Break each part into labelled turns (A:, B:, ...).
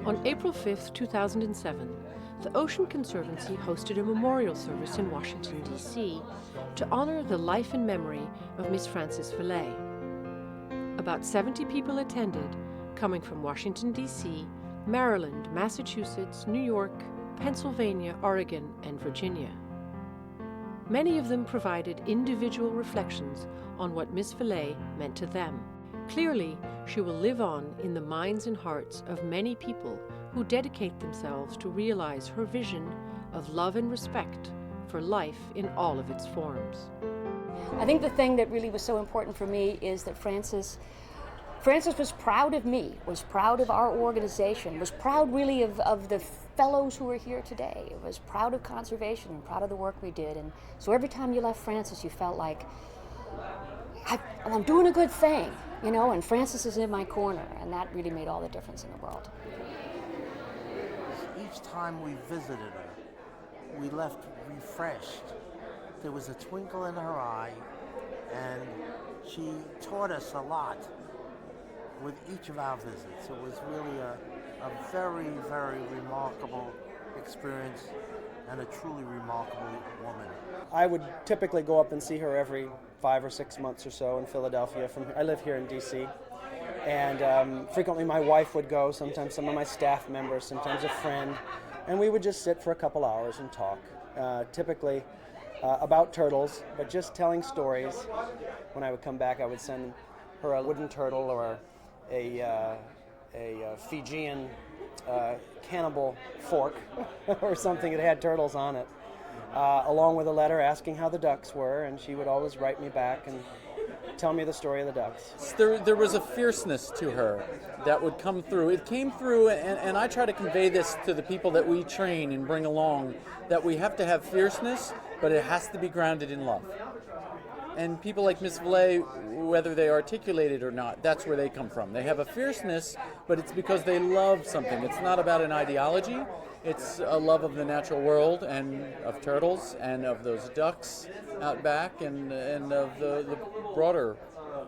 A: On April 5, 2007, the Ocean Conservancy hosted a memorial service in Washington, D.C. to honor the life and memory of Miss Frances Velay. About 70 people attended, coming from Washington, D.C., Maryland, Massachusetts, New York, Pennsylvania, Oregon, and Virginia. Many of them provided individual reflections on what Miss Velay meant to them. Clearly, she will live on in the minds and hearts of many people who dedicate themselves to realize her vision of love and respect for life in all of its forms.
B: I think the thing that really was so important for me is that Frances was proud of me, was proud of our organization, was proud really of the fellows who are here today, was proud of conservation and proud of the work we did. And so every time you left Frances, you felt like, I'm doing a good thing, you know, and Frances is in my corner, and that really made all the difference in the world.
C: Each time we visited her, we left refreshed. There was a twinkle in her eye, and she taught us a lot with each of our visits. It was really a very, very remarkable experience and a truly remarkable woman.
D: I would typically go up and see her every 5 or 6 months or so in Philadelphia. I live here in D.C. And frequently my wife would go, sometimes some of my staff members, sometimes a friend, and we would just sit for a couple hours and talk, typically about turtles, but just telling stories. When I would come back, I would send her a wooden turtle or a Fijian cannibal fork or something that had turtles on it, along with a letter asking how the ducks were, and she would always write me back and tell me the story of the ducks.
E: There was a fierceness to her that would come through. It came through, and I try to convey this to the people that we train and bring along, that we have to have fierceness, but it has to be grounded in love. And people like Miss Velay, whether they articulate it or not, that's where they come from. They have a fierceness, but it's because they love something. It's not about an ideology. It's a love of the natural world and of turtles and of those ducks out back and of the broader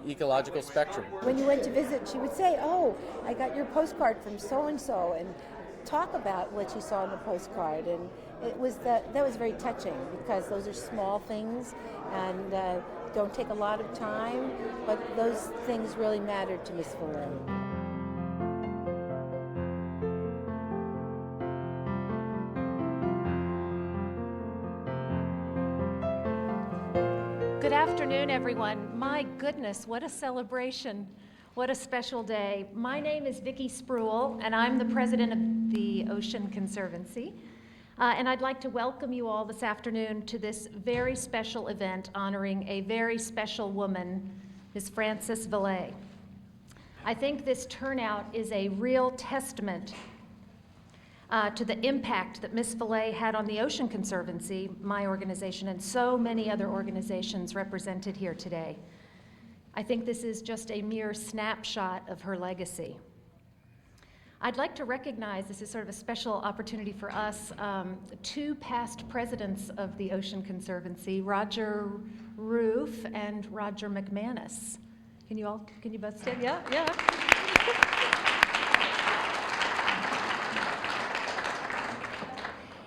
E: ecological spectrum.
F: When you went to visit, she would say, "Oh, I got your postcard from so-and-so," and talk about what you saw in the postcard. And it was that was very touching, because those are small things and don't take a lot of time, but those things really mattered to Miss Velay.
G: Good afternoon, everyone. My goodness, what a celebration. What a special day. My name is Vicki Spruill, and I'm the president of the Ocean Conservancy. And I'd like to welcome you all this afternoon to this very special event honoring a very special woman, Miss Frances Velay. I think this turnout is a real testament to the impact that Miss Velay had on the Ocean Conservancy, my organization, and so many other organizations represented here today. I think this is just a mere snapshot of her legacy. I'd like to recognize, this is sort of a special opportunity for us, two past presidents of the Ocean Conservancy, Roger Roof and Roger McManus. Can you both stand? Yeah.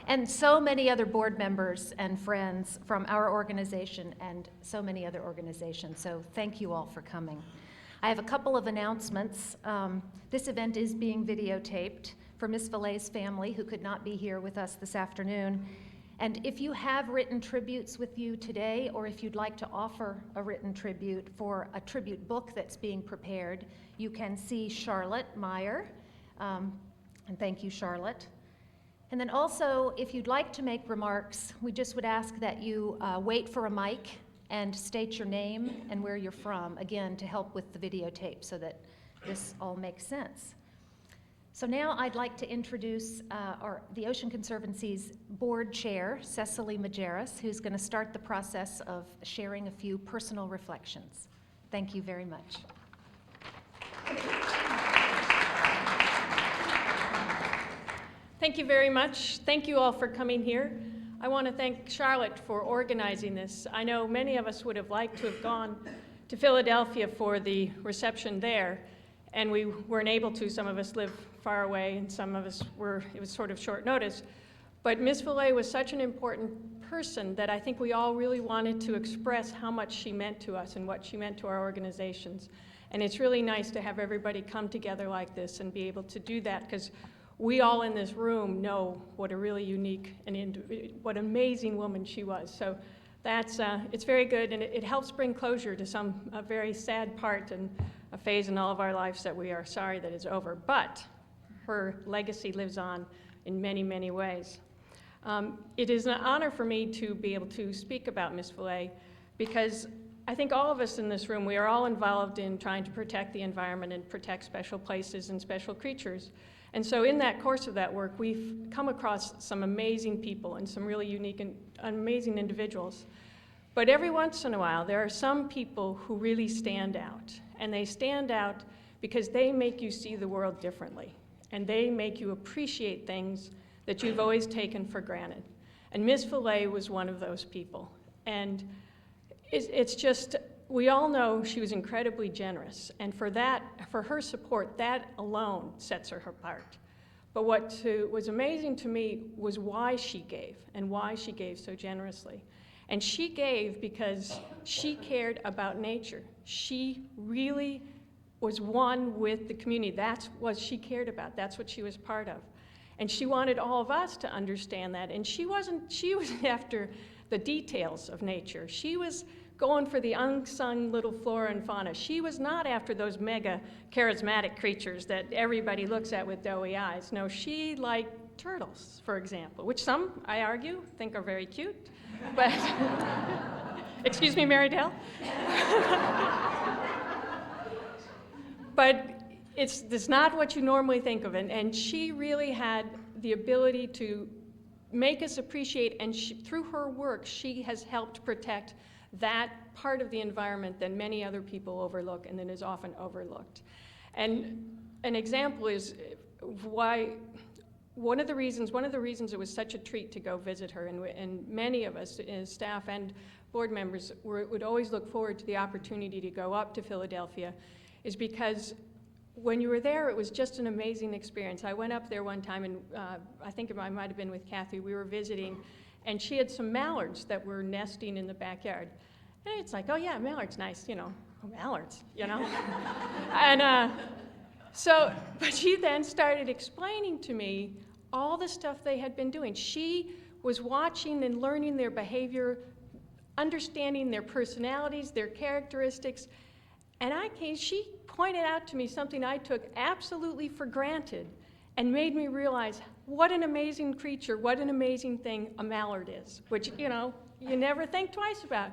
G: And so many other board members and friends from our organization and so many other organizations. So thank you all for coming. I have a couple of announcements. This event is being videotaped for Miss Velay's family, who could not be here with us this afternoon. And if you have written tributes with you today, or if you'd like to offer a written tribute for a tribute book that's being prepared, you can see Charlotte Meyer. And thank you, Charlotte. And then also, if you'd like to make remarks, we just would ask that you wait for a mic and state your name and where you're from, again, to help with the videotape so that this all makes sense. So now I'd like to introduce the Ocean Conservancy's board chair, Cecily Majerus, who's going to start the process of sharing a few personal reflections. Thank you very much.
H: Thank you very much. Thank you all for coming here. I want to thank Charlotte for organizing this. I know many of us would have liked to have gone to Philadelphia for the reception there. And we weren't able to. Some of us live far away, and some of us it was sort of short notice. But Miss Velay was such an important person that I think we all really wanted to express how much she meant to us and what she meant to our organizations. And it's really nice to have everybody come together like this and be able to do that, because we all in this room know what a really unique and what an amazing woman she was. So that's, it's very good, and it helps bring closure to a very sad part and a phase in all of our lives that we are sorry that is over. But her legacy lives on in many, many ways. It is an honor for me to be able to speak about Miss Velay, because I think all of us in this room, we are all involved in trying to protect the environment and protect special places and special creatures. And so in that course of that work, we've come across some amazing people and some really unique and amazing individuals. But every once in a while, there are some people who really stand out. And they stand out because they make you see the world differently. And they make you appreciate things that you've always taken for granted. And Miss Velay was one of those people. And it's just, we all know she was incredibly generous. And for her support, that alone sets her apart. But what was amazing to me was why she gave, and why she gave so generously. And she gave because she cared about nature. She really was one with the community. That's what she cared about. That's what she was part of. And she wanted all of us to understand that. And she was after the details of nature. She was going for the unsung little flora and fauna. She was not after those mega charismatic creatures that everybody looks at with doughy eyes. No, she liked turtles, for example, which some, I argue, think are very cute. But, excuse me, Mary Dale? But it's not what you normally think of. And she really had the ability to make us appreciate, and through her work, she has helped protect that part of the environment that many other people overlook and that is often overlooked. And an example is why one of the reasons it was such a treat to go visit her, and many of us as staff and board members would always look forward to the opportunity to go up to Philadelphia, is because when you were there, it was just an amazing experience. I went up there one time, and I think I might have been with Kathy. We were visiting, and she had some mallards that were nesting in the backyard. And it's like, oh yeah, mallards, nice, you know, mallards, you know? And but she then started explaining to me all the stuff they had been doing. She was watching and learning their behavior, understanding their personalities, their characteristics, and she pointed out to me something I took absolutely for granted and made me realize what an amazing creature, what an amazing thing a mallard is, which, you know, you never think twice about.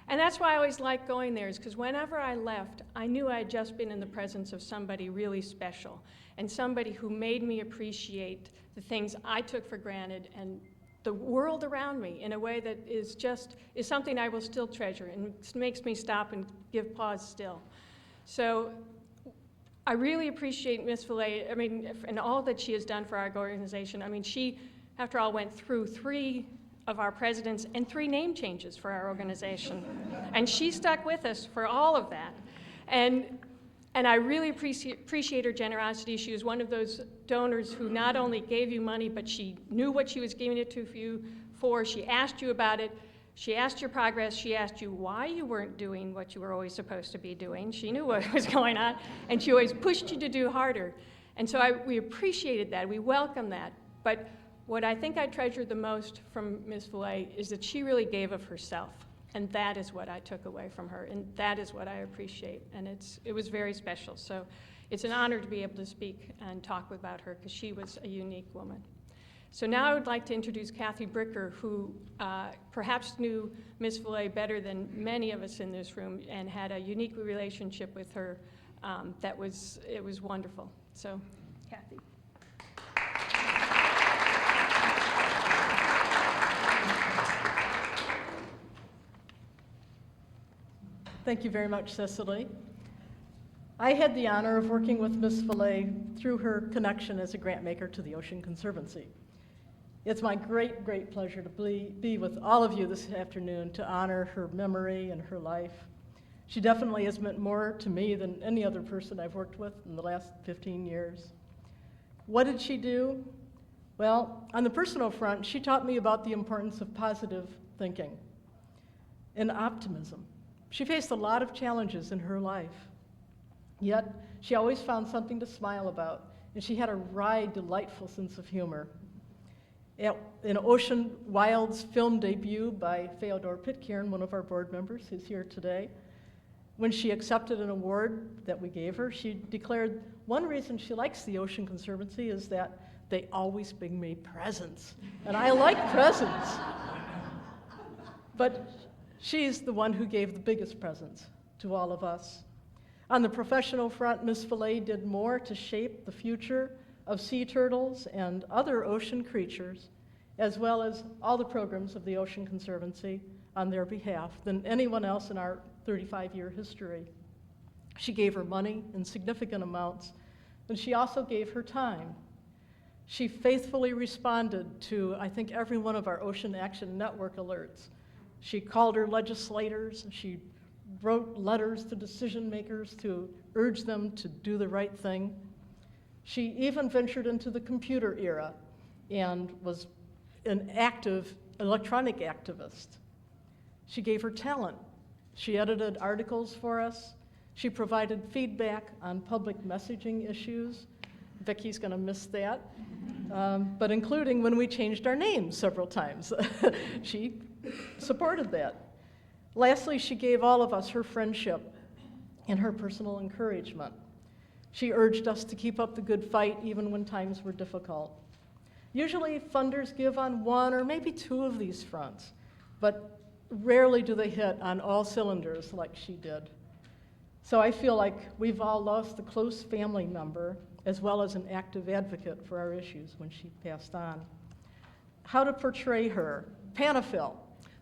H: And that's why I always liked going there, is because whenever I left, I knew I had just been in the presence of somebody really special and somebody who made me appreciate the things I took for granted and the world around me in a way that is something I will still treasure, and it makes me stop and give pause still. So I really appreciate Miss Velay, and all that she has done for our organization. I mean, she, after all, went through 3 of our presidents and 3 name changes for our organization. And she stuck with us for all of that. And I really appreciate her generosity. She was one of those donors who not only gave you money, but she knew what she was giving it to you for. She asked you about it. She asked your progress. She asked you why you weren't doing what you were always supposed to be doing. She knew what was going on, and she always pushed you to do harder. And so we appreciated that. We welcomed that. But what I think I treasured the most from Ms. Velay is that she really gave of herself. And that is what I took away from her, and that is what I appreciate. And it was very special. So it's an honor to be able to speak and talk about her, because she was a unique woman. So now I would like to introduce Kathy Bricker, who perhaps knew Ms. Velay better than many of us in this room and had a unique relationship with her it was wonderful. So, Kathy.
I: Thank you very much, Cicely. I had the honor of working with Ms. Velay through her connection as a grant maker to the Ocean Conservancy. It's my great, great pleasure to be with all of you this afternoon to honor her memory and her life. She definitely has meant more to me than any other person I've worked with in the last 15 years. What did she do? Well, on the personal front, she taught me about the importance of positive thinking and optimism. She faced a lot of challenges in her life, yet she always found something to smile about, and she had a wry, delightful sense of humor. In Ocean Wild's film debut by Feodor Pitcairn, one of our board members who's here today, when she accepted an award that we gave her, she declared one reason she likes the Ocean Conservancy is that they always bring me presents. And I like presents. But she's the one who gave the biggest presents to all of us. On the professional front, Ms. Velay did more to shape the future of sea turtles and other ocean creatures, as well as all the programs of the Ocean Conservancy on their behalf than anyone else in our 35-year history. She gave her money in significant amounts, and she also gave her time. She faithfully responded to, I think, every one of our Ocean Action Network alerts. She called her legislators, she wrote letters to decision makers to urge them to do the right thing. She even ventured into the computer era and was an active electronic activist. She gave her talent. She edited articles for us. She provided feedback on public messaging issues. Vicky's going to miss that, but including when we changed our names several times. She supported that. Lastly, she gave all of us her friendship and her personal encouragement. She urged us to keep up the good fight even when times were difficult. Usually, funders give on one or maybe two of these fronts, but rarely do they hit on all cylinders like she did. So I feel like we've all lost a close family member as well as an active advocate for our issues when she passed on. How to portray her? Panaphil,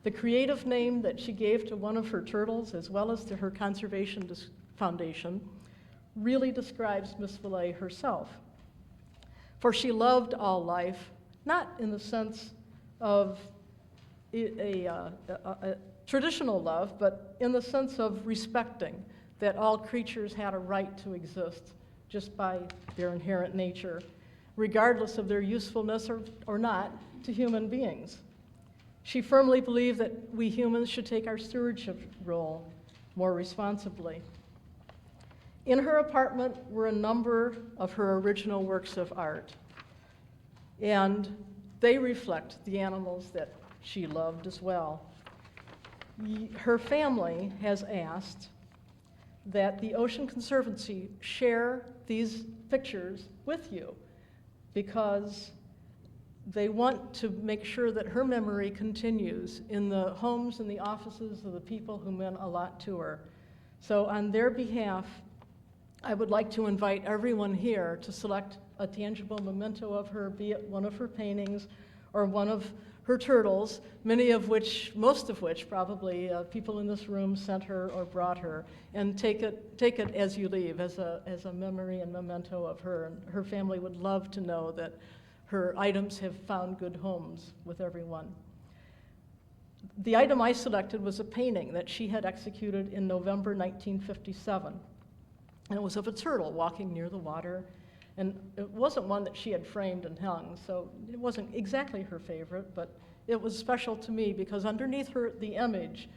I: the creative name that she gave to one of her turtles as well as to her conservation foundation, really describes Miss Velay herself. For she loved all life, not in the sense of a traditional love, but in the sense of respecting that all creatures had a right to exist just by their inherent nature, regardless of their usefulness or not to human beings. She firmly believed that we humans should take our stewardship role more responsibly. In her apartment were a number of her original works of art, and they reflect the animals that she loved as well. Her family has asked that the Ocean Conservancy share these pictures with you because they want to make sure that her memory continues in the homes and the offices of the people who meant a lot to her. So on their behalf, I would like to invite everyone here to select a tangible memento of her, be it one of her paintings or one of her turtles, most of which probably people in this room sent her or brought her, and take it as you leave, as a memory and memento of her. And her family would love to know that her items have found good homes with everyone. The item I selected was a painting that she had executed in November 1957. And it was of a turtle walking near the water. And it wasn't one that she had framed and hung, so it wasn't exactly her favorite, but it was special to me because underneath the image,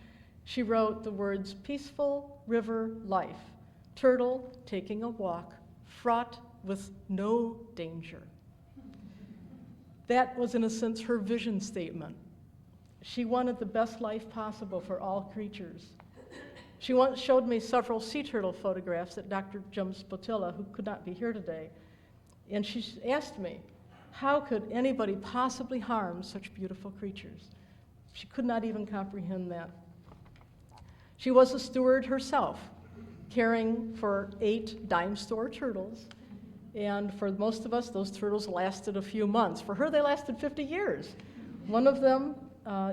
I: she wrote the words, "Peaceful river life, turtle taking a walk, fraught with no danger." That was, in a sense, her vision statement. She wanted the best life possible for all creatures. She once showed me several sea turtle photographs that Dr. Jim Spotilla, who could not be here today, and she asked me, how could anybody possibly harm such beautiful creatures? She could not even comprehend that. She was a steward herself, caring for 8 dime store turtles, and for most of us, those turtles lasted a few months. For her, they lasted 50 years. One of them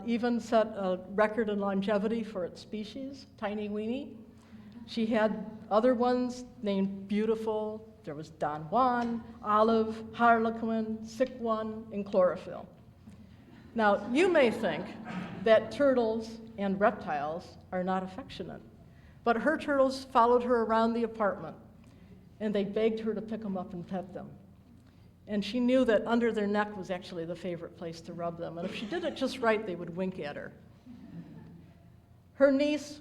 I: even set a record in longevity for its species, Tiny Weenie. She had other ones named Beautiful. There was Don Juan, Olive, Harlequin, Sick One, and Chlorophyll. Now, you may think that turtles and reptiles are not affectionate, But her turtles followed her around the apartment, and they begged her to pick them up and pet them. And she knew that under their neck was actually the favorite place to rub them. And if she did it just right, they would wink at her. Her niece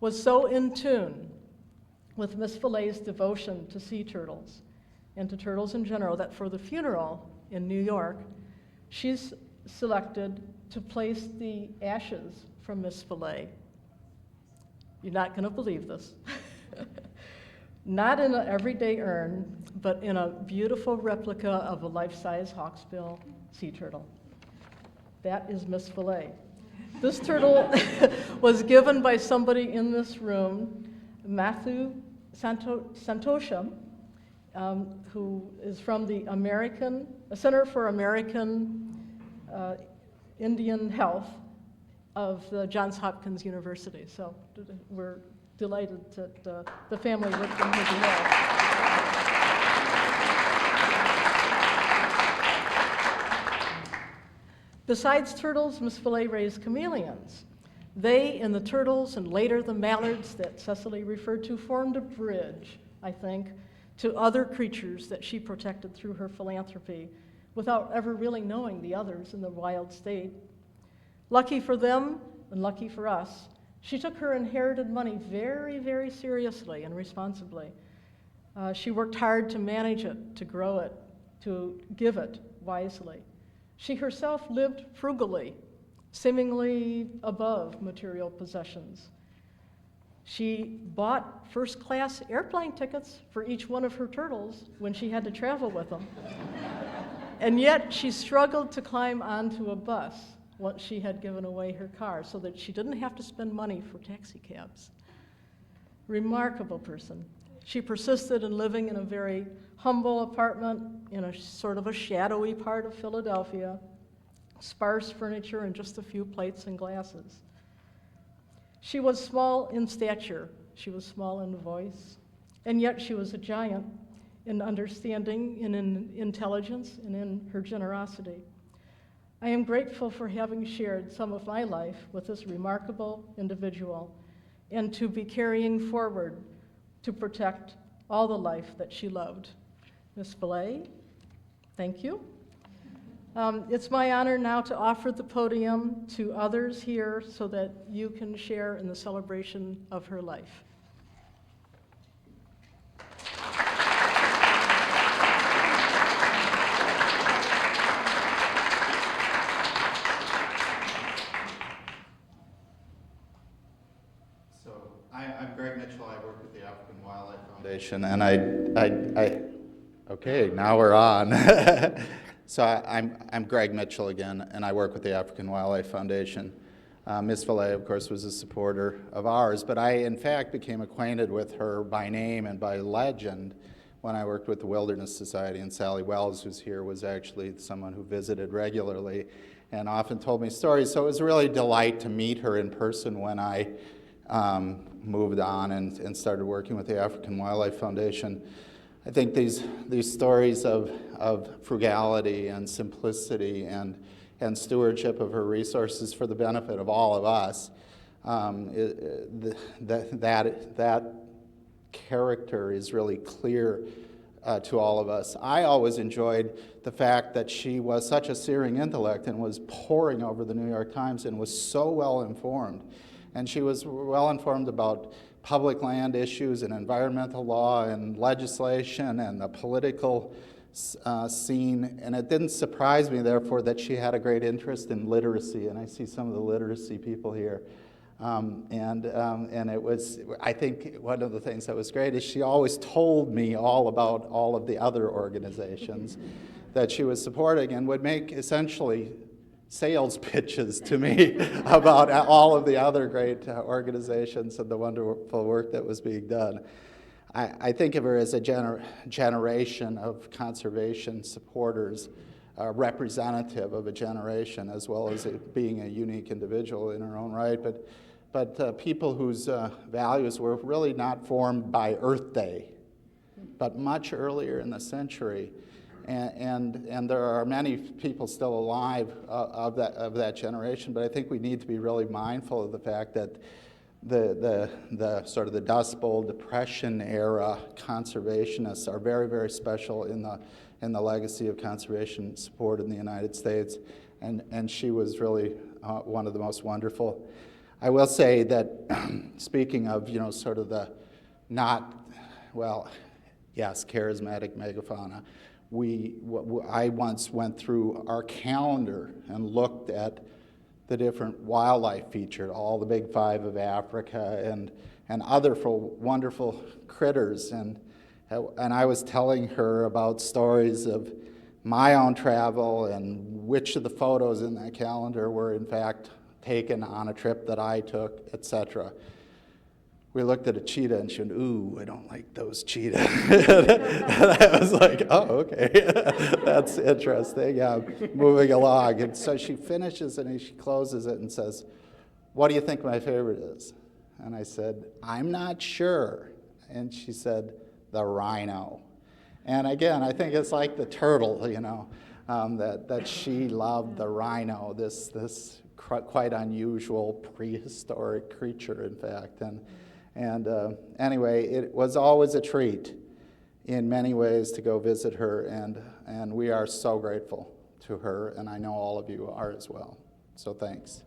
I: was so in tune with Miss Velay's devotion to sea turtles and to turtles in general that for the funeral in New York, she's selected to place the ashes from Miss Velay. You're not going to believe this. Not in an everyday urn, but in a beautiful replica of a life-size hawksbill sea turtle. That is Miss Velay. This turtle was given by somebody in this room, Matthew Santosha, who is from the Center for American Indian Health of the Johns Hopkins University. So we're delighted that the family worked on his behalf. Besides turtles, Miss Velay raised chameleons. They and the turtles, and later the mallards that Cecily referred to, formed a bridge, I think, to other creatures that she protected through her philanthropy without ever really knowing the others in the wild state. Lucky for them, and lucky for us, she took her inherited money very, very seriously and responsibly. She worked hard to manage it, to grow it, to give it wisely. She herself lived frugally, seemingly above material possessions. She bought first-class airplane tickets for each one of her turtles when she had to travel with them. And yet she struggled to climb onto a bus once she had given away her car so that she didn't have to spend money for taxi cabs. Remarkable person. She persisted in living in a very humble apartment in a sort of a shadowy part of Philadelphia, sparse furniture and just a few plates and glasses. She was small in stature, she was small in voice, and yet she was a giant in understanding and in intelligence and in her generosity. I am grateful for having shared some of my life with this remarkable individual and to be carrying forward to protect all the life that she loved. Miss Velay, thank you. It's my honor now to offer the podium to others here so that you can share in the celebration of her life.
J: I'm Greg Mitchell. I work with the African Wildlife Foundation, and okay, now we're on. So I'm Greg Mitchell again, and I work with the African Wildlife Foundation. Ms. Velay, of course, was a supporter of ours, but I, in fact, became acquainted with her by name and by legend when I worked with the Wilderness Society, and Sally Wells, who's here, was actually someone who visited regularly and often told me stories. So it was really a delight to meet her in person when I moved on and started working with the African Wildlife Foundation. I think these stories of frugality and simplicity and stewardship of her resources for the benefit of all of us, that character is really clear to all of us. I always enjoyed the fact that she was such a searing intellect and was poring over the New York Times and was so well informed. And she was well informed about public land issues and environmental law and legislation and the political scene. And it didn't surprise me, therefore, that she had a great interest in literacy. And I see some of the literacy people here. And it was, I think one of the things that was great is she always told me all about all of the other organizations that she was supporting and would make essentially sales pitches to me about all of the other great organizations and the wonderful work that was being done. I think of her as a generation of conservation supporters, representative of a generation, as well as being a unique individual in her own right, but people whose values were really not formed by Earth Day, but much earlier in the century. And there are many people still alive of that generation, but I think we need to be really mindful of the fact that the sort of the Dust Bowl Depression era conservationists are very, very special in the legacy of conservation support in the United States, and she was really one of the most wonderful. I will say that speaking of, sort of the charismatic megafauna, I once went through our calendar and looked at the different wildlife featured, all the big five of Africa and other wonderful critters. And I was telling her about stories of my own travel and which of the photos in that calendar were in fact taken on a trip that I took, etc. We looked at a cheetah and she went, "Ooh, I don't like those cheetah." And I was like, "Oh, okay, that's interesting." Yeah, moving along. And so she finishes and she closes it and says, "What do you think my favorite is?" And I said, "I'm not sure." And she said, "The rhino." And again, I think it's like the turtle, that she loved the rhino, this quite unusual prehistoric creature, in fact. And anyway, it was always a treat in many ways to go visit her, and we are so grateful to her, and I know all of you are as well. So thanks.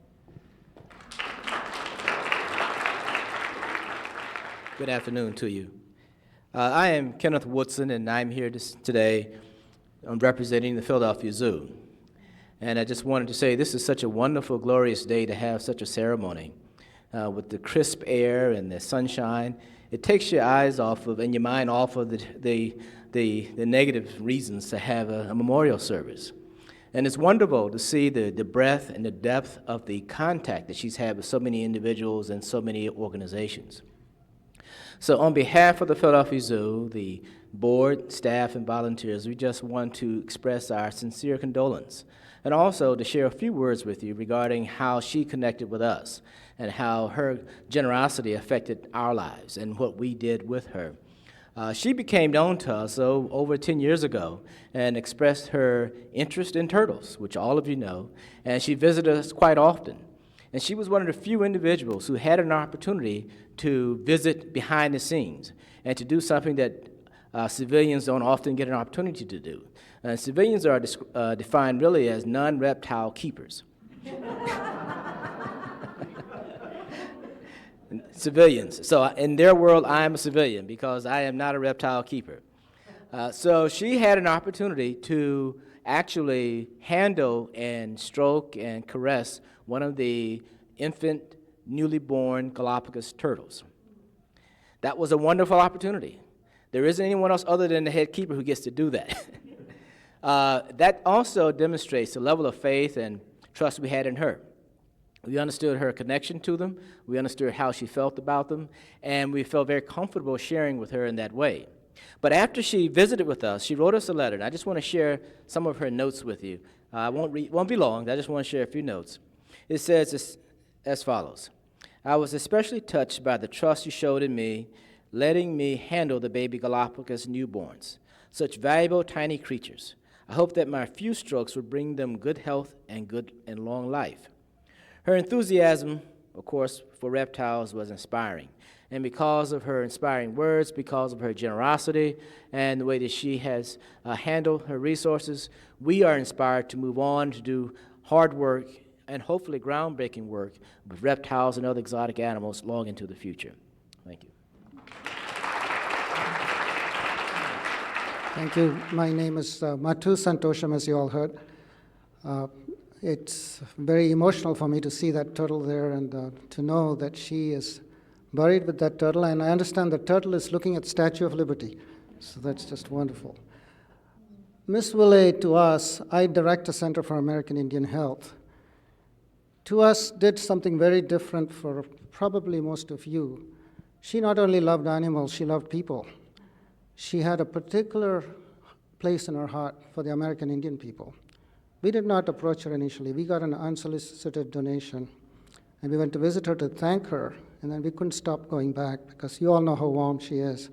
K: Good afternoon to you. I am Kenneth Woodson, and I'm here today representing the Philadelphia Zoo. And I just wanted to say this is such a wonderful, glorious day to have such a ceremony. With the crisp air and the sunshine, it takes your eyes off of and your mind off of the negative reasons to have a memorial service. And it's wonderful to see the breadth and the depth of the contact that she's had with so many individuals and so many organizations. So on behalf of the Philadelphia Zoo, the board, staff, and volunteers, we just want to express our sincere condolence and also to share a few words with you regarding how she connected with us and how her generosity affected our lives and what we did with her. She became known to us over 10 years ago and expressed her interest in turtles, which all of you know, and she visited us quite often. And she was one of the few individuals who had an opportunity to visit behind the scenes and to do something that civilians don't often get an opportunity to do. Civilians are defined really as non-reptile keepers. Civilians. So in their world, I am a civilian because I am not a reptile keeper. So she had an opportunity to actually handle and stroke and caress one of the infant, newly born Galapagos turtles. That was a wonderful opportunity. There isn't anyone else other than the head keeper who gets to do that. That also demonstrates the level of faith and trust we had in her. We understood her connection to them, we understood how she felt about them, and we felt very comfortable sharing with her in that way. But after she visited with us, she wrote us a letter, and I just want to share some of her notes with you. Won't be long, I just want to share a few notes. It says as follows: "I was especially touched by the trust you showed in me, letting me handle the baby Galapagos newborns, such valuable tiny creatures. I hope that my few strokes will bring them good health and long life." Her enthusiasm, of course, for reptiles was inspiring. And because of her inspiring words, because of her generosity, and the way that she has handled her resources, we are inspired to move on to do hard work and hopefully groundbreaking work with reptiles and other exotic animals long into the future. Thank you.
L: Thank you. My name is Mathu Santosham, as you all heard. It's very emotional for me to see that turtle there and to know that she is buried with that turtle. And I understand the turtle is looking at Statue of Liberty. So that's just wonderful. Ms. Velay, to us, I direct a Center for American Indian Health. To us, did something very different for probably most of you. She not only loved animals, she loved people. She had a particular place in her heart for the American Indian people. We did not approach her initially. We got an unsolicited donation, and we went to visit her to thank her, and then we couldn't stop going back because you all know how warm she is.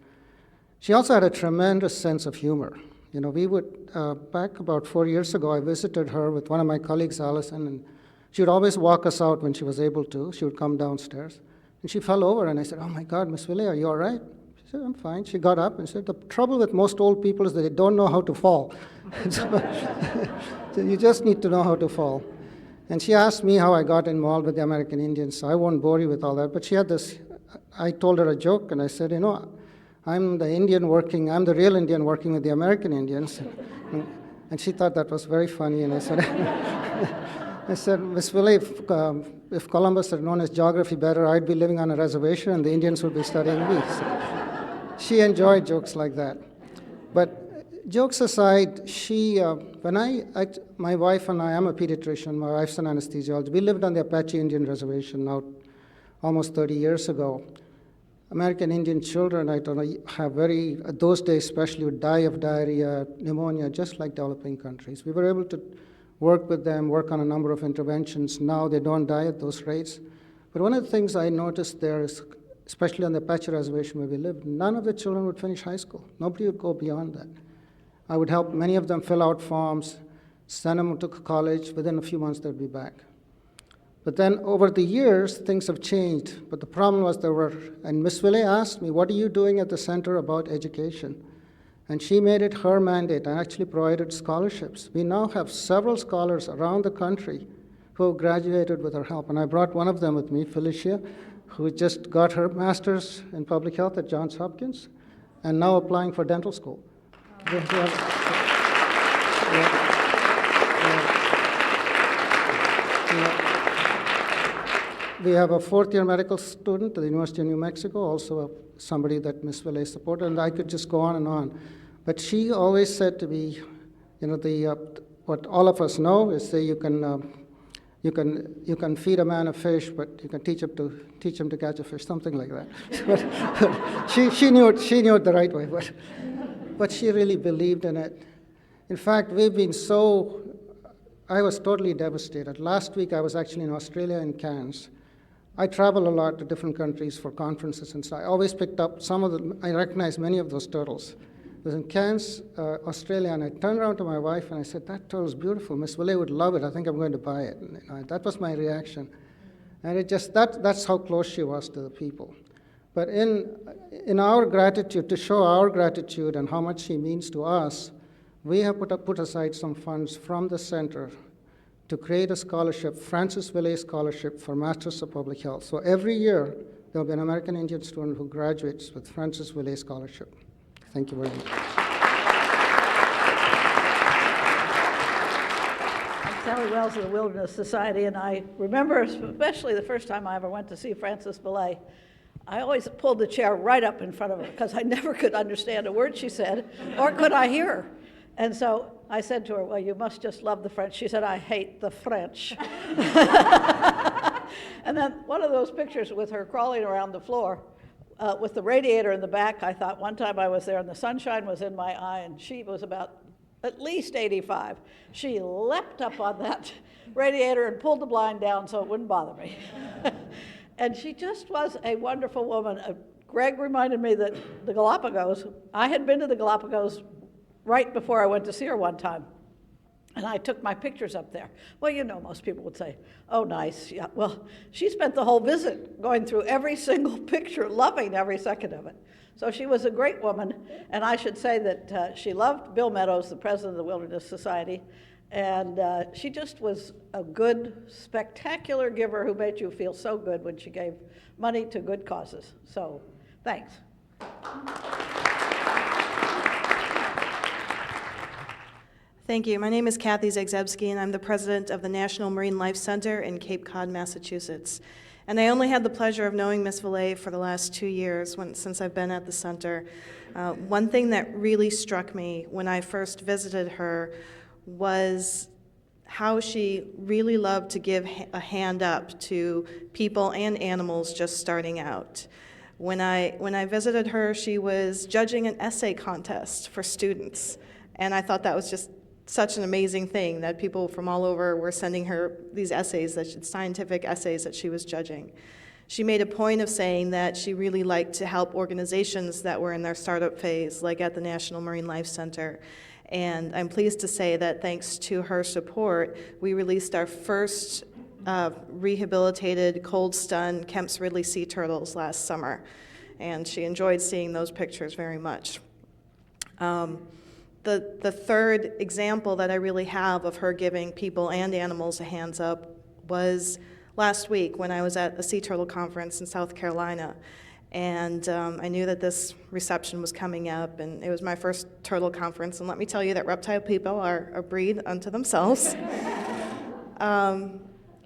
L: She also had a tremendous sense of humor. You know, we would, back about 4 years ago, I visited her with one of my colleagues, Allison, and she would always walk us out when she was able to. She would come downstairs, And she fell over, and I said, "Oh my God, Miss Velay, are you all right?" She said, "I'm fine." She got up and said, "The trouble with most old people is that they don't know how to fall." So you just need to know how to fall. And she asked me how I got involved with the American Indians. So I won't bore you with all that, but she had this, I told her a joke, and I said, I'm the real Indian working with the American Indians. And she thought that was very funny, and I said, Miss Velay, if Columbus had known his geography better, I'd be living on a reservation and the Indians would be studying me. So she enjoyed jokes like that. But jokes aside, my wife and I, I'm a pediatrician, my wife's an anesthesiologist. We lived on the Apache Indian Reservation now almost 30 years ago. American Indian children, those days especially, would die of diarrhea, pneumonia, just like developing countries. We were able to work with them, work on a number of interventions. Now they don't die at those rates. But one of the things I noticed there is, especially on the Apache Reservation where we lived, none of the children would finish high school. Nobody would go beyond that. I would help many of them fill out forms, send them to college. Within a few months, they'd be back. But then over the years, things have changed. But the problem was and Miss Velay asked me, "What are you doing at the center about education?" And she made it her mandate and actually provided scholarships. We now have several scholars around the country who graduated with her help. And I brought one of them with me, Felicia, who just got her master's in public health at Johns Hopkins and now applying for dental school. We have a fourth-year medical student at the University of New Mexico, also somebody that Ms. Velay supported, and I could just go on and on. But she always said to me, what all of us know is that you can feed a man a fish, but you can teach him to catch a fish, something like that. But she knew it the right way, but she really believed in it. In fact, I was totally devastated. Last week I was actually in Australia in Cairns. I travel a lot to different countries for conferences and so I always picked up I recognize many of those turtles. I was in Cairns, Australia, and I turned around to my wife and I said, "That turtle's beautiful. Miss Velay would love it. I think I'm going to buy it." And, that was my reaction. And that's how close she was to the people. But in our gratitude, to show our gratitude and how much she means to us, we have put aside some funds from the center to create a scholarship, Francis Velay Scholarship for Masters of Public Health. So every year, there will be an American Indian student who graduates with Francis Velay Scholarship. Thank you very much.
M: I'm Sally Wells of the Wilderness Society, and I remember especially the first time I ever went to see Francis Velay. I always pulled the chair right up in front of her because I never could understand a word she said, or could I hear her. And so I said to her, "Well, you must just love the French." She said, "I hate the French." And then one of those pictures with her crawling around the floor with the radiator in the back, I thought one time I was there and the sunshine was in my eye and she was about at least 85. She leapt up on that radiator and pulled the blind down so it wouldn't bother me. And she just was a wonderful woman. Greg reminded me that the Galapagos, I had been to the Galapagos right before I went to see her one time. And I took my pictures up there. Well, most people would say, "Oh, nice." Yeah. Well, she spent the whole visit going through every single picture, loving every second of it. So she was a great woman. And I should say that she loved Bill Meadows, the president of the Wilderness Society. And she just was a good, spectacular giver who made you feel so good when she gave money to good causes. So, thanks.
N: Thank you. My name is Kathy Zagzebski, and I'm the president of the National Marine Life Center in Cape Cod, Massachusetts. And I only had the pleasure of knowing Ms. Velay for the last 2 years since I've been at the center. One thing that really struck me when I first visited her was how she really loved to give a hand up to people and animals just starting out. When I visited her, she was judging an essay contest for students, and I thought that was just such an amazing thing that people from all over were sending her these essays, scientific essays that she was judging. She made a point of saying that she really liked to help organizations that were in their startup phase, like at the National Marine Life Center. And I'm pleased to say that thanks to her support, we released our first rehabilitated, cold-stunned Kemp's Ridley sea turtles last summer, and she enjoyed seeing those pictures very much. The third example that I really have of her giving people and animals a hands up was last week when I was at a sea turtle conference in South Carolina. And I knew that this reception was coming up, and it was my first turtle conference. And let me tell you that reptile people are a breed unto themselves.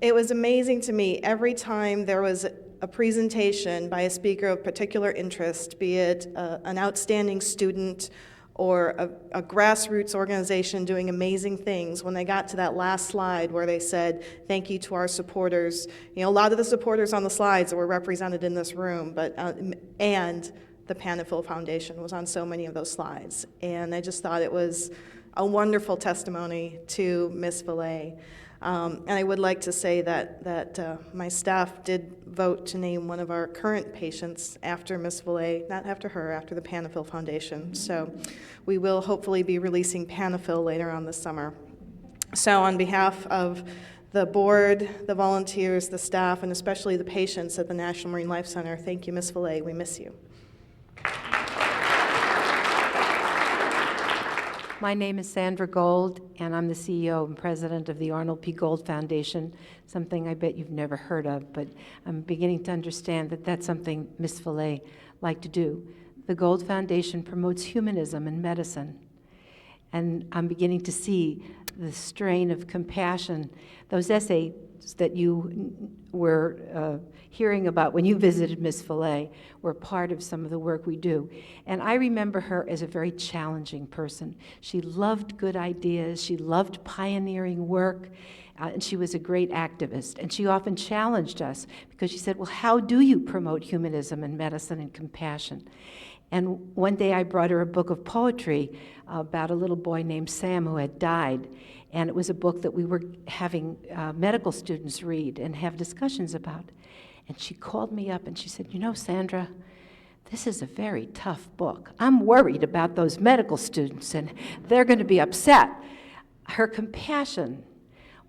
N: It was amazing to me every time there was a presentation by a speaker of particular interest, be it an outstanding student or a grassroots organization doing amazing things. When they got to that last slide where they said, thank you to our supporters, a lot of the supporters on the slides were represented in this room, but and the Panafil Foundation was on so many of those slides. And I just thought it was a wonderful testimony to Ms. Velay. And I would like to say that my staff did vote to name one of our current patients after Ms. Velay, not after her, after the Panafil Foundation. So we will hopefully be releasing Panafil later on this summer. So on behalf of the board, the volunteers, the staff, and especially the patients at the National Marine Life Center, thank you, Ms. Velay. We miss you.
O: My name is Sandra Gold, and I'm the CEO and president of the Arnold P. Gold Foundation, something I bet you've never heard of, but I'm beginning to understand that that's something Ms. Velay liked to do. The Gold Foundation promotes humanism in medicine, and I'm beginning to see the strain of compassion. Those essays that you were hearing about when you visited Ms. Velay were part of some of the work we do. And I remember her as a very challenging person. She loved good ideas, she loved pioneering work, and she was a great activist. And she often challenged us because she said, well, how do you promote humanism in medicine and compassion? And one day I brought her a book of poetry about a little boy named Sam who had died. And it was a book that we were having medical students read and have discussions about. And she called me up and she said, you know, Sandra, this is a very tough book. I'm worried about those medical students and they're going to be upset. Her compassion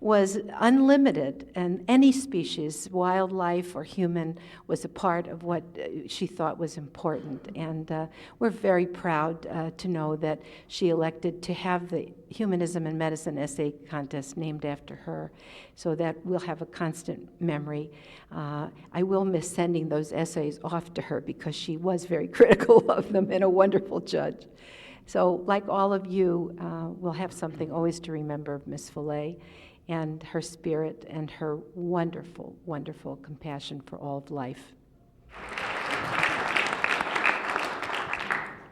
O: was unlimited, and any species, wildlife or human, was a part of what she thought was important. And we're very proud to know that she elected to have the Humanism in Medicine essay contest named after her, so that we'll have a constant memory. I will miss sending those essays off to her because she was very critical of them and a wonderful judge. So like all of you, we'll have something always to remember of Ms. Velay and her spirit and her wonderful, wonderful compassion for all of life.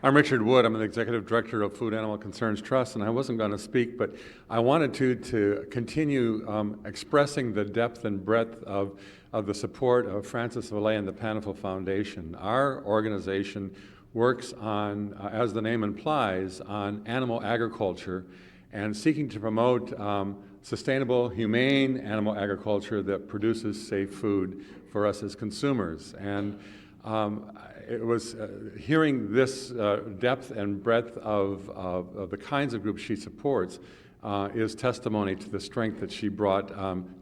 P: I'm Richard Wood. I'm the Executive Director of Food Animal Concerns Trust, and I wasn't going to speak, but I wanted to continue expressing the depth and breadth of the support of Frances Velay and the Panafil Foundation. Our organization works on, as the name implies, on animal agriculture and seeking to promote sustainable, humane animal agriculture that produces safe food for us as consumers. And it was hearing this depth and breadth of the kinds of groups she supports is testimony to the strength that she brought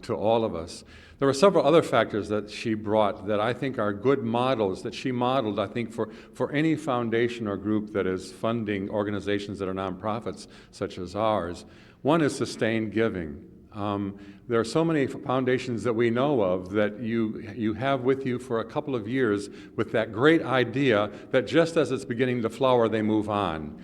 P: to all of us. There were several other factors that she brought that I think are good models, that she modeled, I think, for any foundation or group that is funding organizations that are nonprofits such as ours. One is sustained giving. There are so many foundations that we know of that you have with you for a couple of years with that great idea that just as it's beginning to flower, they move on.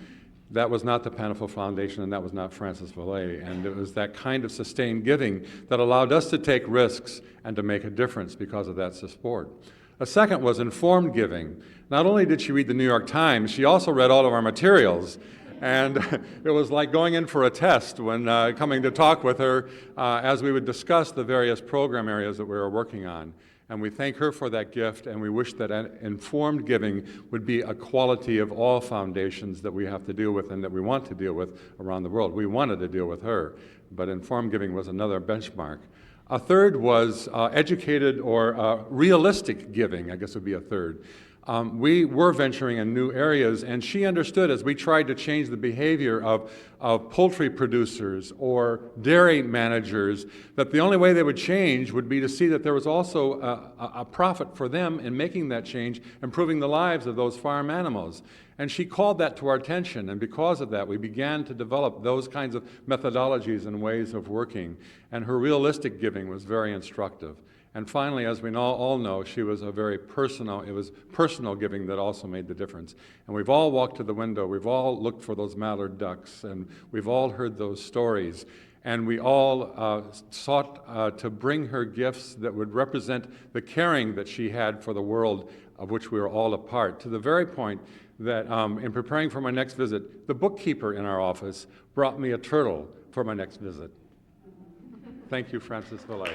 P: That was not the Panafil Foundation, and that was not Frances Velay. And it was that kind of sustained giving that allowed us to take risks and to make a difference because of that support. A second was informed giving. Not only did she read the New York Times, she also read all of our materials. And it was like going in for a test when coming to talk with her as we would discuss the various program areas that we were working on. And we thank her for that gift, and we wish that informed giving would be a quality of all foundations that we have to deal with and that we want to deal with around the world. We wanted to deal with her, but informed giving was another benchmark. A third was educated or realistic giving, I guess would be a third. we were venturing in new areas, and she understood as we tried to change the behavior of poultry producers or dairy managers, that the only way they would change would be to see that there was also a profit for them in making that change, improving the lives of those farm animals. And she called that to our attention, and because of that, we began to develop those kinds of methodologies and ways of working. And her realistic giving was very instructive. And finally, as we all know, she was a very personal, it was personal giving that also made the difference. And we've all walked to the window, we've all looked for those mallard ducks, and we've all heard those stories. And we all sought to bring her gifts that would represent the caring that she had for the world of which we were all a part, to the very point that in preparing for my next visit, the bookkeeper in our office brought me a turtle for my next visit. Thank you, Frances Velay.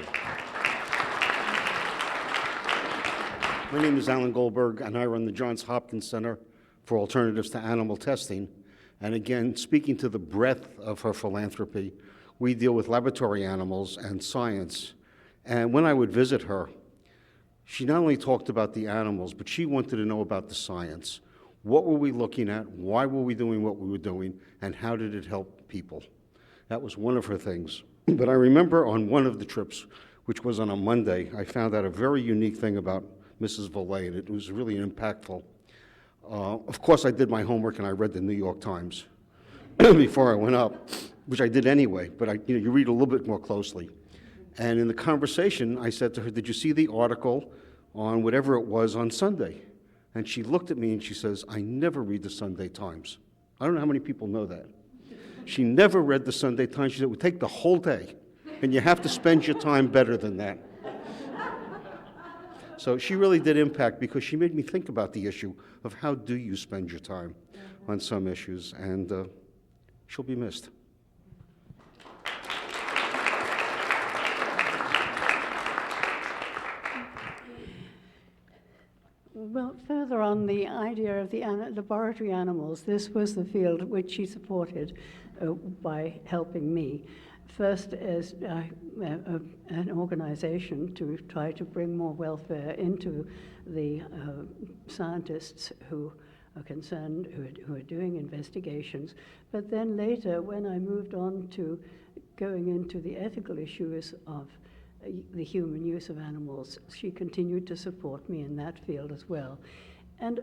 Q: My name is Alan Goldberg, and I run the Johns Hopkins Center for Alternatives to Animal Testing. And again, speaking to the breadth of her philanthropy, we deal with laboratory animals and science. And when I would visit her, she not only talked about the animals, but she wanted to know about the science. What were we looking at? Why were we doing what we were doing? And how did it help people? That was one of her things. But I remember on one of the trips, which was on a Monday, I found out a very unique thing about Mrs. Velay, and it was really impactful. Of course, I did my homework and I read the New York Times before I went up, which I did anyway, but you read a little bit more closely. And in the conversation, I said to her, "Did you see the article on whatever it was on Sunday?" And she looked at me and she says, "I never read the Sunday Times." I don't know how many people know that. She never read the Sunday Times. She said, "It would take the whole day, and you have to spend your time better than that." So she really did impact, because she made me think about the issue of how do you spend your time on some issues, and she'll be missed.
R: Well, further on the idea of the laboratory animals, this was the field which she supported by helping me. First as an organization to try to bring more welfare into the scientists who are concerned, who are doing investigations. But then later, when I moved on to going into the ethical issues of the human use of animals, she continued to support me in that field as well. And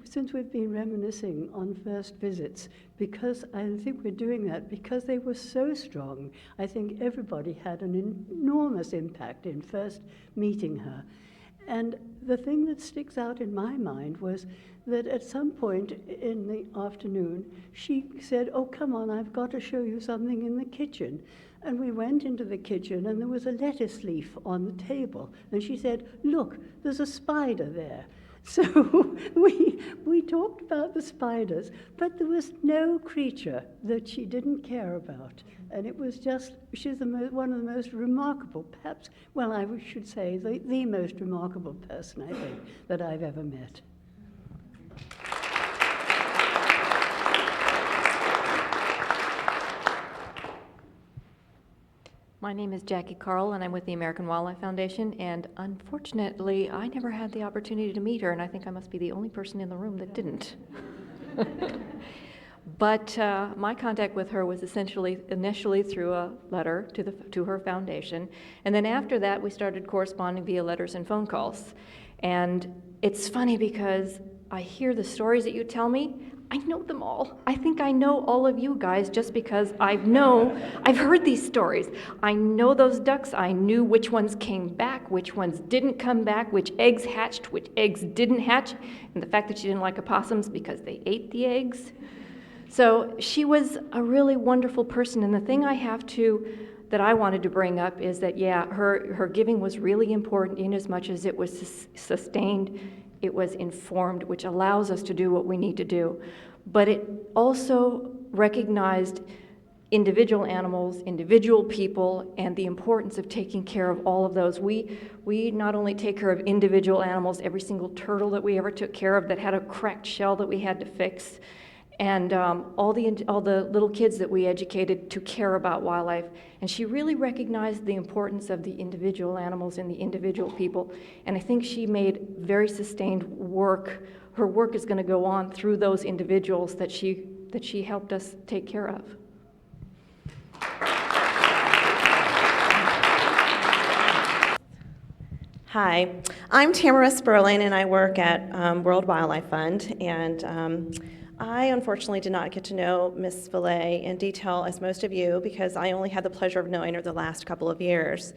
R: since we've been reminiscing on first visits, because I think we're doing that because they were so strong, I think everybody had an enormous impact in first meeting her. And the thing that sticks out in my mind was that at some point in the afternoon, she said, "Oh, come on, I've got to show you something in the kitchen." And we went into the kitchen, and there was a lettuce leaf on the table. And she said, "Look, there's a spider there." So we talked about the spiders, but there was no creature that she didn't care about. And it was just, she's one of the most remarkable, perhaps, well, I should say the most remarkable person, I think, that I've ever met.
S: My name is Jackie Carl, and I'm with the American Wildlife Foundation, and unfortunately, I never had the opportunity to meet her, and I think I must be the only person in the room that didn't. But my contact with her was initially through a letter to her foundation, and then after that, we started corresponding via letters and phone calls. And it's funny because I hear the stories that you tell me. I know them all. I think I know all of you guys just because I've heard these stories. I know those ducks. I knew which ones came back, which ones didn't come back, which eggs hatched, which eggs didn't hatch, and the fact that she didn't like opossums because they ate the eggs. So she was a really wonderful person, and the thing that I wanted to bring up is that, yeah, her giving was really important in as much as it was sustained. It was informed, which allows us to do what we need to do. But it also recognized individual animals, individual people, and the importance of taking care of all of those. We not only take care of individual animals, every single turtle that we ever took care of that had a cracked shell that we had to fix, and all the little kids that we educated to care about wildlife. And she really recognized the importance of the individual animals and the individual people. And I think she made very sustained work. Her work is going to go on through those individuals that she helped us take care of.
T: Hi, I'm Tamara Sperling, and I work at World Wildlife Fund. And I unfortunately did not get to know Miss Velay in detail as most of you, because I only had the pleasure of knowing her the last couple of years.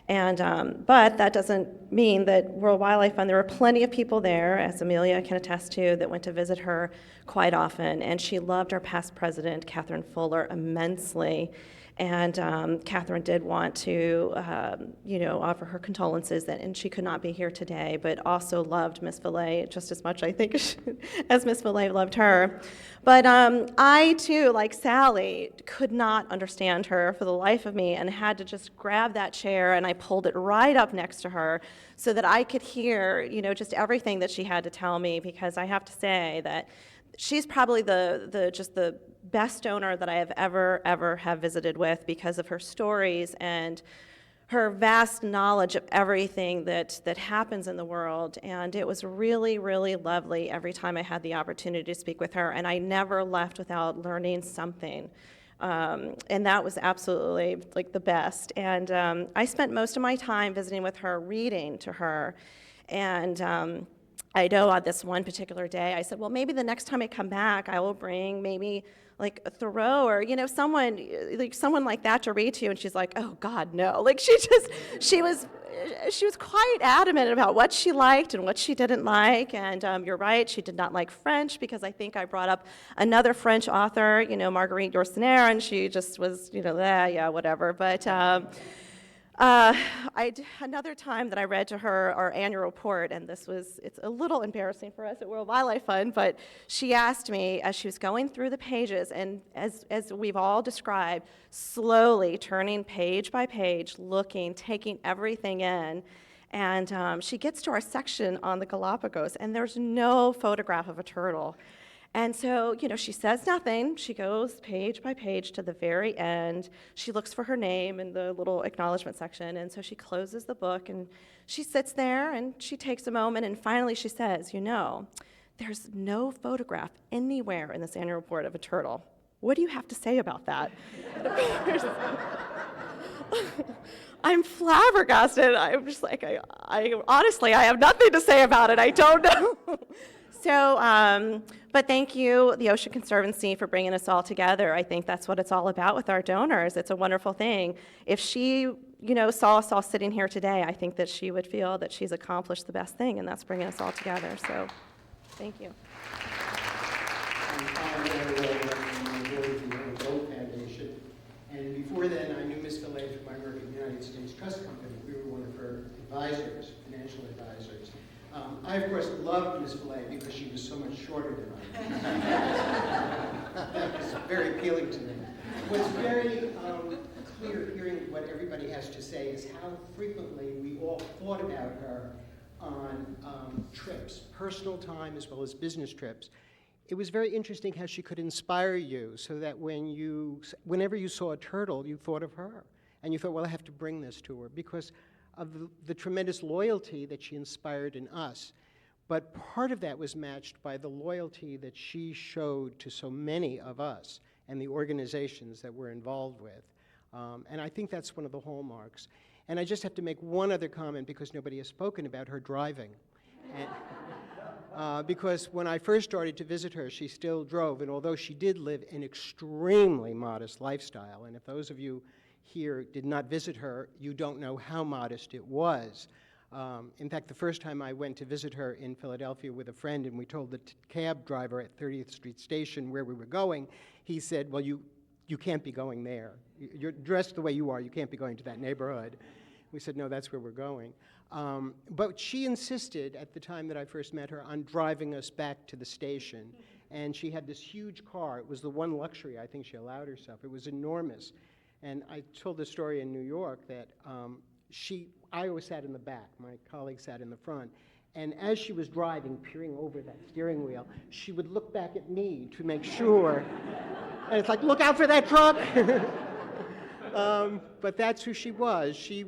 T: And but that doesn't mean that World Wildlife Fund, there were plenty of people there, as Amelia can attest to, that went to visit her quite often. And she loved our past president, Catherine Fuller, immensely. And Catherine did want to, offer her condolences, and she could not be here today, but also loved Miss Velay just as much, I think, as Miss Velay loved her. But I, too, like Sally, could not understand her for the life of me, and had to just grab that chair, and I pulled it right up next to her so that I could hear, just everything that she had to tell me, because I have to say that she's probably the best donor that I have ever have visited with, because of her stories and her vast knowledge of everything that happens in the world. And it was really, really lovely every time I had the opportunity to speak with her, and I never left without learning something. And that was absolutely like the best. And I spent most of my time visiting with her, reading to her. And I know on this one particular day, I said, well, maybe the next time I come back, I will bring maybe like Thoreau or, someone like that to read to you. And she's like, oh God, no. Like she was quite adamant about what she liked and what she didn't like. And you're right, she did not like French, because I think I brought up another French author, Marguerite Yourcenar, and she just was, yeah, whatever. But another time that I read to her our annual report, and it's a little embarrassing for us at World Wildlife Fund, but she asked me as she was going through the pages, and as we've all described, slowly turning page by page, looking, taking everything in, and she gets to our section on the Galapagos, and there's no photograph of a turtle. And so, she says nothing. She goes page by page to the very end. She looks for her name in the little acknowledgement section, and so she closes the book, and she sits there, and she takes a moment, and finally she says, there's no photograph anywhere in this annual report of a turtle. What do you have to say about that? I'm flabbergasted. I'm just like, I honestly, I have nothing to say about it. I don't know. So, but thank you, the Ocean Conservancy, for bringing us all together. I think that's what it's all about with our donors. It's a wonderful thing. If she, saw us all sitting here today, I think that she would feel that she's accomplished the best thing, and that's bringing us all together. So, thank you.
U: Foundation. And before then, I knew Ms. Velay from my work at the United States Trust Company. We were one of her advisors, financial advisors. I, of course, loved Ms. Velay because she was so much shorter than I was. That was very appealing to me. What's very clear hearing what everybody has to say is how frequently we all thought about her on trips, personal time as well as business trips. It was very interesting how she could inspire you so that whenever you saw a turtle, you thought of her. And you thought, well, I have to bring this to her because of the tremendous loyalty that she inspired in us. But part of that was matched by the loyalty that she showed to so many of us and the organizations that we're involved with. And I think that's one of the hallmarks. And I just have to make one other comment because nobody has spoken about her driving. And, because when I first started to visit her, she still drove, and although she did live an extremely modest lifestyle, and if those of you here did not visit her, you don't know how modest it was. In fact, the first time I went to visit her in Philadelphia with a friend, and we told the cab driver at 30th Street Station where we were going, he said, well, you can't be going there. You're dressed the way you are, you can't be going to that neighborhood. We said, no, that's where we're going. But she insisted at the time that I first met her on driving us back to the station. And she had this huge car. It was the one luxury I think she allowed herself. It was enormous. And I told this story in New York that I always sat in the back. My colleague sat in the front. And as she was driving, peering over that steering wheel, she would look back at me to make sure. And it's like, look out for that truck! But that's who she was. She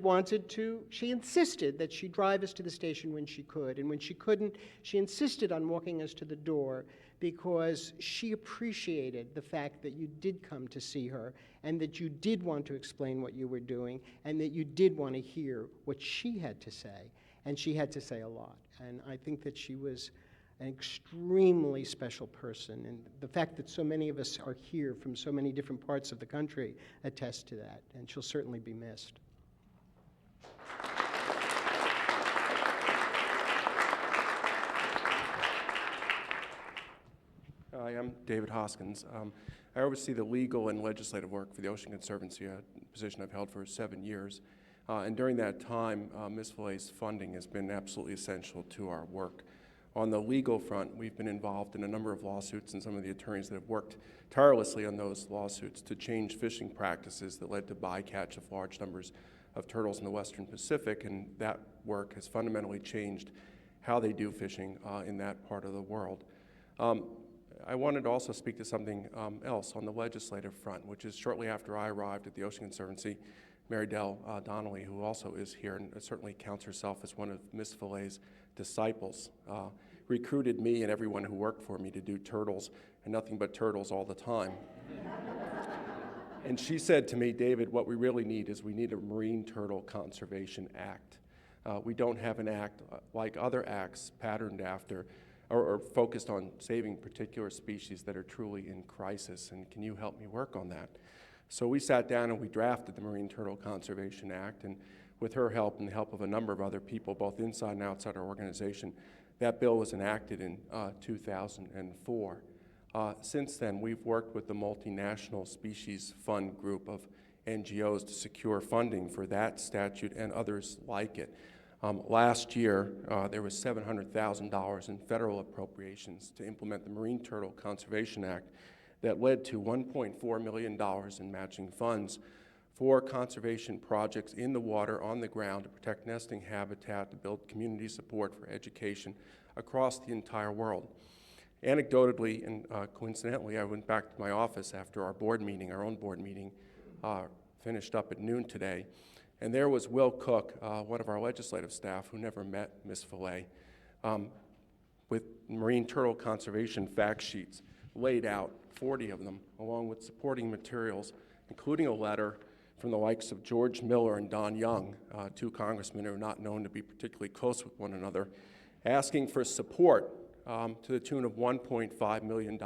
U: insisted that she drive us to the station when she could. And when she couldn't, she insisted on walking us to the door because she appreciated the fact that you did come to see her and that you did want to explain what you were doing and that you did want to hear what she had to say. And she had to say a lot. And I think that she was an extremely special person. And the fact that so many of us are here from so many different parts of the country attests to that. And she'll certainly be missed.
A: Hi, I'm David Hoskins. I oversee the legal and legislative work for the Ocean Conservancy, a position I've held for 7 years. And during that time, Ms. Velay's funding has been absolutely essential to our work. On the legal front, we've been involved in a number of lawsuits, and some of the attorneys that have worked tirelessly on those lawsuits to change fishing practices that led to bycatch of large numbers of turtles in the Western Pacific, and that work has fundamentally changed how they do fishing in that part of the world. I wanted to also speak to something else on the legislative front, which is shortly after I arrived at the Ocean Conservancy, Mary Dell Donnelly, who also is here and certainly counts herself as one of Ms. Velay's disciples, recruited me and everyone who worked for me to do turtles and nothing but turtles all the time. And she said to me, David, what we really need is we need a Marine Turtle Conservation Act. We don't have an act like other acts patterned after or focused on saving particular species that are truly in crisis, and can you help me work on that? So we sat down and we drafted the Marine Turtle Conservation Act, and with her help and the help of a number of other people, both inside and outside our organization, that bill was enacted in 2004. Since then, we've worked with the Multinational Species Fund group of NGOs to secure funding for that statute and others like it. Last year, there was $700,000 in federal appropriations to implement the Marine Turtle Conservation Act that led to $1.4 million in matching funds for conservation projects in the water, on the ground, to protect nesting habitat, to build community support for education across the entire world. Anecdotally and coincidentally, I went back to my office after our board meeting, our own board meeting, finished up at noon today, and there was Will Cook, one of our legislative staff who never met Ms. Velay, with marine turtle conservation fact sheets laid out, 40 of them, along with supporting materials, including a letter from the likes of George Miller and Don Young, two congressmen who are not known to be particularly close with one another, asking for support to the tune of $1.5 million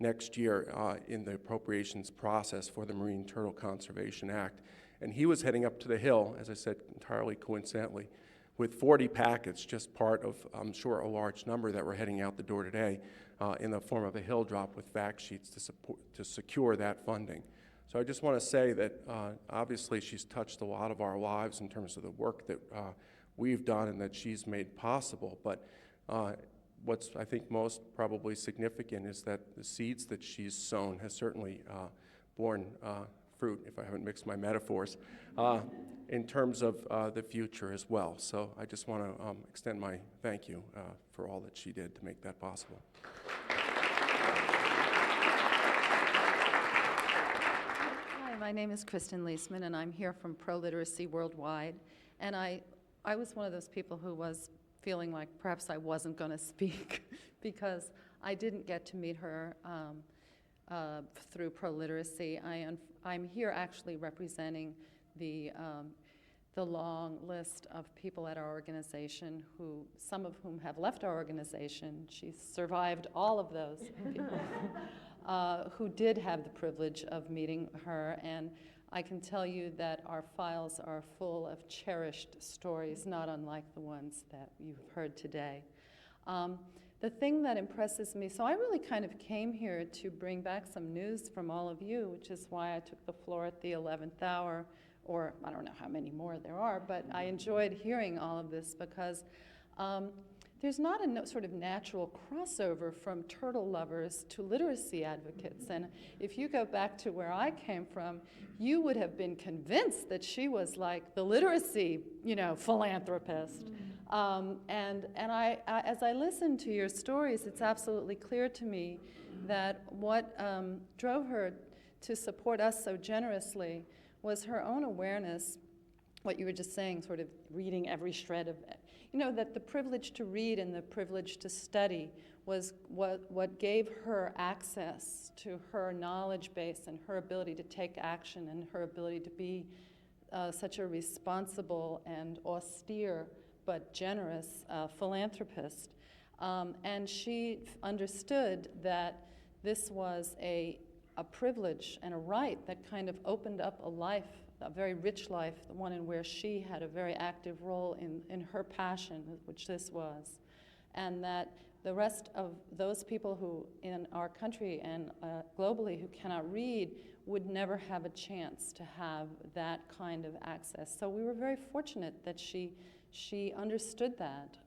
A: next year in the appropriations process for the Marine Turtle Conservation Act. And he was heading up to the Hill, as I said, entirely coincidentally, with 40 packets, just part of, I'm sure, a large number that were heading out the door today in the form of a Hill drop with fact sheets to secure that funding. So I just want to say that obviously she's touched a lot of our lives in terms of the work that we've done and that she's made possible. But what's, I think, most probably significant is that the seeds that she's sown has certainly borne fruit, if I haven't mixed my metaphors, in terms of the future as well. So I just want to extend my thank you for all that she did to make that possible.
V: Hi, my name is Kristen Leisman, and I'm here from Pro-Literacy Worldwide. And I was one of those people who was feeling like perhaps I wasn't going to speak because I didn't get to meet her through Pro-Literacy. I'm here actually representing the long list of people at our organization who, some of whom have left our organization. She survived all of those people who did have the privilege of meeting her, and I can tell you that our files are full of cherished stories, not unlike the ones that you've heard today. The thing that impresses me, so I really kind of came here to bring back some news from all of you, which is why I took the floor at the 11th hour, or I don't know how many more there are, but I enjoyed hearing all of this because there's not a sort of natural crossover from turtle lovers to literacy advocates. And if you go back to where I came from, you would have been convinced that she was like the literacy, philanthropist. As I listen to your stories, it's absolutely clear to me that what drove her to support us so generously was her own awareness, what you were just saying, sort of reading every shred of it. You know, that the privilege to read and the privilege to study was what gave her access to her knowledge base and her ability to take action and her ability to be such a responsible and austere but generous philanthropist. And she understood that this was a privilege and a right that kind of opened up a life, a very rich life, the one in where she had a very active role in her passion, which this was. And that the rest of those people who in our country and globally who cannot read would never have a chance to have that kind of access. So we were very fortunate that she understood that,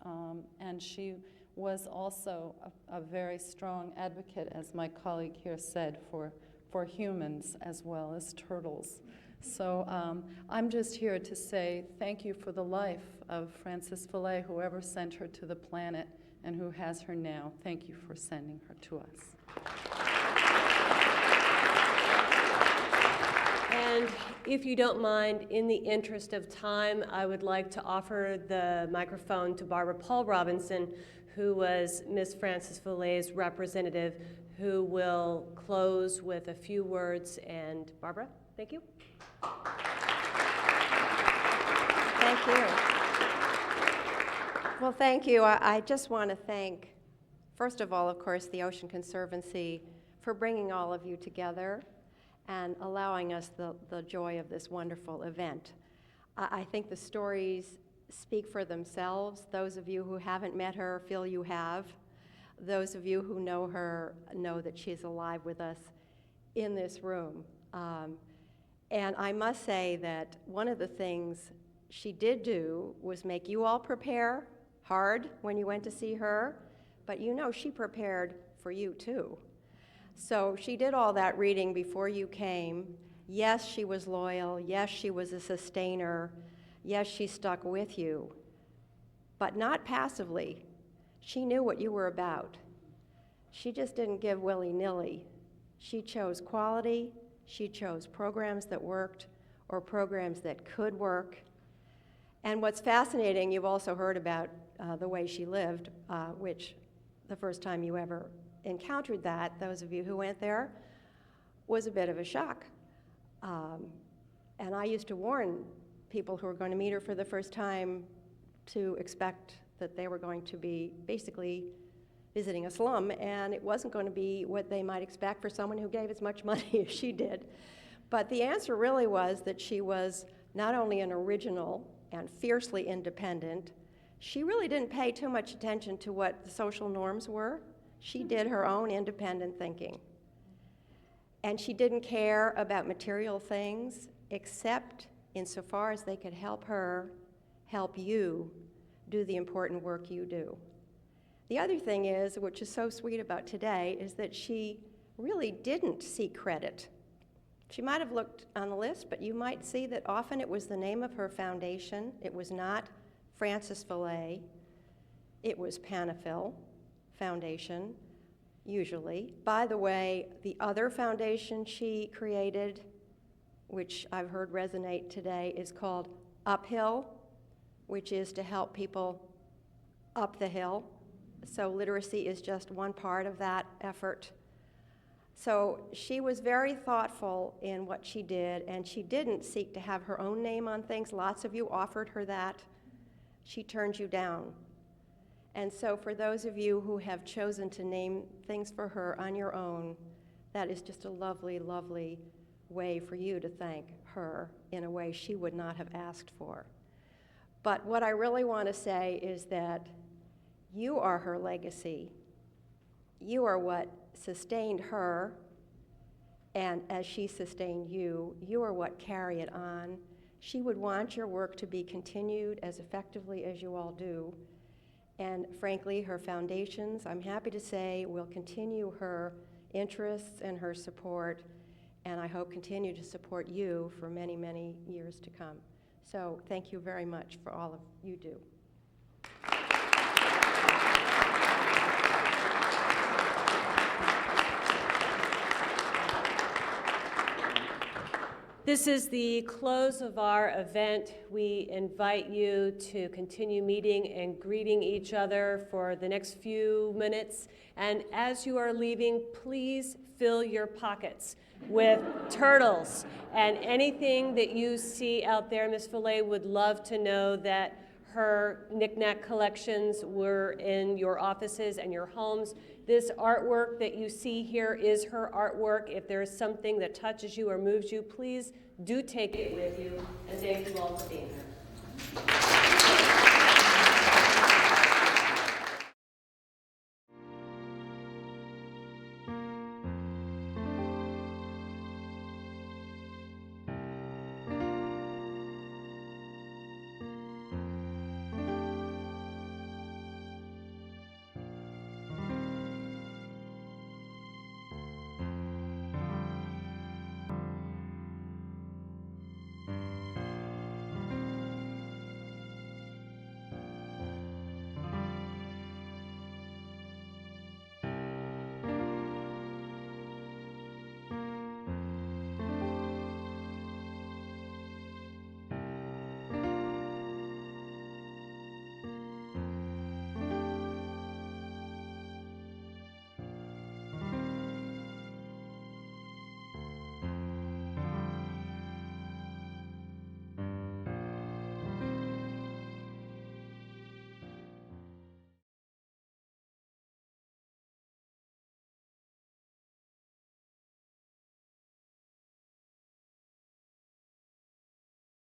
V: and she was also a very strong advocate, as my colleague here said, for humans as well as turtles. So I'm just here to say thank you for the life of Frances Velay, whoever sent her to the planet and who has her now. Thank you for sending her to us.
B: And if you don't mind, in the interest of time, I would like to offer the microphone to Barbara Paul Robinson, who was Ms. Frances Velay's representative, who will close with a few words. And Barbara, thank you.
C: Thank you. Well, thank you. I just want to thank, first of all, of course, the Ocean Conservancy for bringing all of you together and allowing us the joy of this wonderful event. I think the stories speak for themselves. Those of you who haven't met her feel you have. Those of you who know her know that she's alive with us in this room. And I must say that one of the things she did do was make you all prepare hard when you went to see her, but you know she prepared for you too. So she did all that reading before you came. Yes, she was loyal. Yes, she was a sustainer. Yes, she stuck with you, but not passively. She knew what you were about. She just didn't give willy-nilly. She chose quality. She chose programs that worked or programs that could work. And what's fascinating, you've also heard about the way she lived, which the first time you ever encountered that, those of you who went there, was a bit of a shock. And I used to warn people who were going to meet her for the first time to expect that they were going to be basically visiting a slum, and it wasn't going to be what they might expect for someone who gave as much money as she did. But the answer really was that she was not only an original and fiercely independent, she really didn't pay too much attention to what the social norms were. She did her own independent thinking. And she didn't care about material things except insofar as they could help her help you do the important work you do. The other thing is, which is so sweet about today, is that she really didn't seek credit. She might have looked on the list, but you might see that often it was the name of her foundation. It was not Frances Velay. It was Panafil Foundation, usually. By the way, the other foundation she created, which I've heard resonate today, is called Uphill, which is to help people up the hill. So literacy is just one part of that effort. So she was very thoughtful in what she did, and she didn't seek to have her own name on things. Lots of you offered her that. She turned you down. And so for those of you who have chosen to name things for her on your own, that is just a lovely, lovely way for you to thank her in a way she would not have asked for. But what I really want to say is that you are her legacy. You are what sustained her, and as she sustained you, you are what carry it on. She would want your work to be continued as effectively as you all do. And frankly, her foundations, I'm happy to say, will continue her interests and her support, and I hope continue to support you for many, many years to come. So thank you very much for all of you do.
B: This is the close of our event. We invite you to continue meeting and greeting each other for the next few minutes. And as you are leaving, please fill your pockets with turtles and anything that you see out there. Ms. Velay would love to know that her knick-knack collections were in your offices and your homes. This artwork that you see here is her artwork. If there is something that touches you or moves you, please do take it with you. And thank you all for being here.